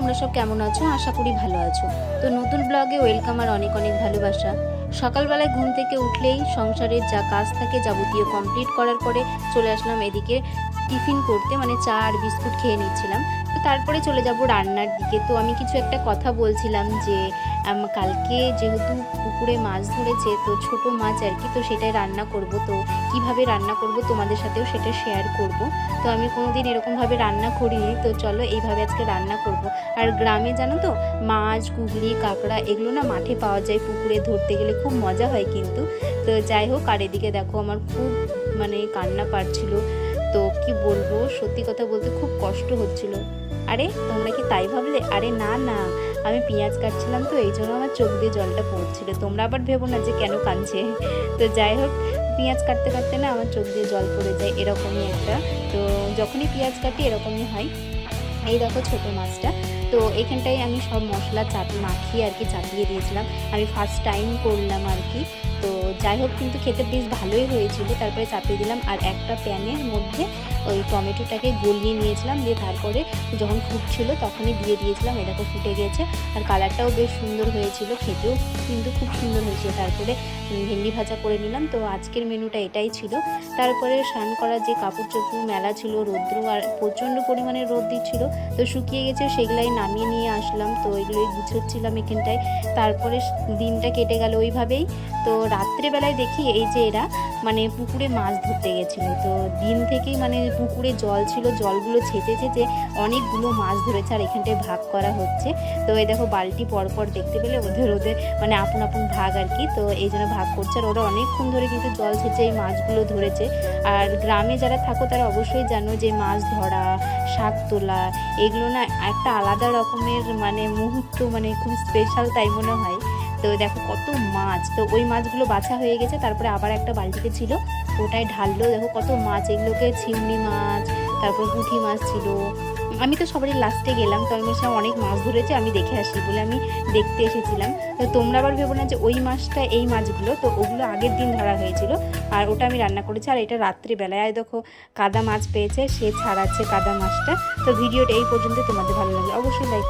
তোমরা সব কেমন আছো? আশা করি ভালো আছো। তো নতুন ব্লগে ওয়েলকাম আর অনেক অনেক ভালোবাসা। সকালবেলায় ঘুম থেকে উঠলেই সংসারের যা কাজ থাকে যাবতীয় কমপ্লিট করার পরে চলে আসলাম এদিকে টিফিন করতে, মানে চা আর বিস্কুট খেয়ে নিচ্ছিলাম। তো তারপরে চলে যাব রান্নার দিকে। তো আমি কিছু একটা কথা বলছিলাম যে কালকে যেহেতু পুকুরে মাছ ধরেছে, তো ছোট মাছ আর কি, তো সেটাই রান্না করব। তো কিভাবে রান্না করব তোমাদের সাথেও সেটা শেয়ার করব। তো আমি কোনোদিন এরকমভাবে রান্না করিনি, তো চলো এইভাবে আজকে রান্না করব। আর গ্রামে জানো তো মাছ, গুগলি, কাঁকড়া এগুলো না মাঠে পাওয়া যায়, পুকুরে ধরতে গেলে খুব মজা হয় কিন্তু। তো যাই হোক, আর এদিকে দেখো আমার খুব মানে কান্না পাচ্ছিল। তো কি বলবো, সত্যি কথা বলতে খুব কষ্ট হচ্ছিল। আরে তোমরা কি তাই ভাবলে? আরে না না, আমি পেঁয়াজ কাটছিলাম তো এই জন্য আমার চোখ দিয়ে জলটা পড়ছিল। তোমরা আবার ভেবো না যে কেন কাঁদছে। তো যাই হোক, পেঁয়াজ কাটতে কাটতে না আমার চোখ দিয়ে জল পড়ে যায়, এরকমই একটা। তো যখনই পেঁয়াজ কাটি এরকমই হয়। এই দেখো ছোট মাছটা। তো এখানটায় আমি সব মশলা মাখিয়ে আর কি চাপিয়ে দিয়েছিলাম। আমি ফার্স্ট টাইম করলাম আর কি। তো যাই হোক, কিন্তু খেতে বেশ ভালোই হয়েছিল। তারপরে চাপিয়ে দিলাম আর একটা প্যানের মধ্যে ওই টমেটোটাকে গলিয়ে নিয়েছিলাম, দিয়ে তারপরে যখন ফুটছিল তখনই দিয়ে দিয়েছিলাম। এটা তো ফুটে গেছে আর কালারটাও বেশ সুন্দর হয়েছিল, খেতেও কিন্তু খুব সুন্দর হয়েছিল। তারপরে ভেন্ডি ভাজা করে নিলাম। তো আজকের মেনুটা এটাই ছিল। তারপরে স্নান করার যে কাপড় চোপড় মেলা ছিল, রৌদ্র আর প্রচণ্ড পরিমাণে রোদ দিচ্ছিল, তো শুকিয়ে গেছে, সেগুলাই নামিয়ে নিয়ে আসলাম। তো এগুলোই গুছোচ্ছিলাম এখানটায়। তারপরে দিনটা কেটে গেল ওইভাবেই। তো রাত্রেবেলায় দেখি এই যে এরা মানে পুকুরে মাছ ধরতে গেছিলো। তো দিন থেকেই মানে পুকুরে জল ছিল, জলগুলো ছেঁচে ছেঁচে অনেকগুলো মাছ ধরেছে আর এখানটায় ভাগ করা হচ্ছে। তো এই দেখো বালতি পরপর দেখতে পেলে ওদের ওদের মানে আপন আপন ভাগ আর কি। তো এই জন্য ভাগ করছে আর ওরা অনেকক্ষণ ধরে কিন্তু জল ছেঁচে এই মাছগুলো ধরেছে। আর গ্রামে যারা থাকো তারা অবশ্যই জানো যে মাছ ধরা, শাক তোলা এগুলো না একটা আলাদা রকমের মানে মুহূর্ত, মানে খুব স্পেশাল তাই মনে হয়। তো দেখো কত মাছ। তো ওই মাছগুলো বাছা হয়ে গেছে, তারপরে আবার একটা বালতিতে ছিল ওটাই ঢাললো। দেখো কত মাছ, এগুলোকে চিংড়ি মাছ, তারপর পুঁটি মাছ ছিল। আমি তো সবারই লাস্টে গেলাম, তো আমি বলছিলাম অনেক মাছ ধরেছে, আমি দেখে আসি বলে আমি দেখতে এসেছিলাম। তো তোমরা আবার ভেবো না যে ওই মাছটা এই মাছগুলো, তো ওগুলো আগের দিন ধরা হয়েছিল আর ওটা আমি রান্না করেছি। আর এটা রাত্রিবেলায় আর দেখো কাদা মাছ পেয়েছে, সে ছাড়াচ্ছে কাদা মাছটা। তো ভিডিওটা এই পর্যন্ত। তোমাদের ভালো লাগলে অবশ্যই লাইক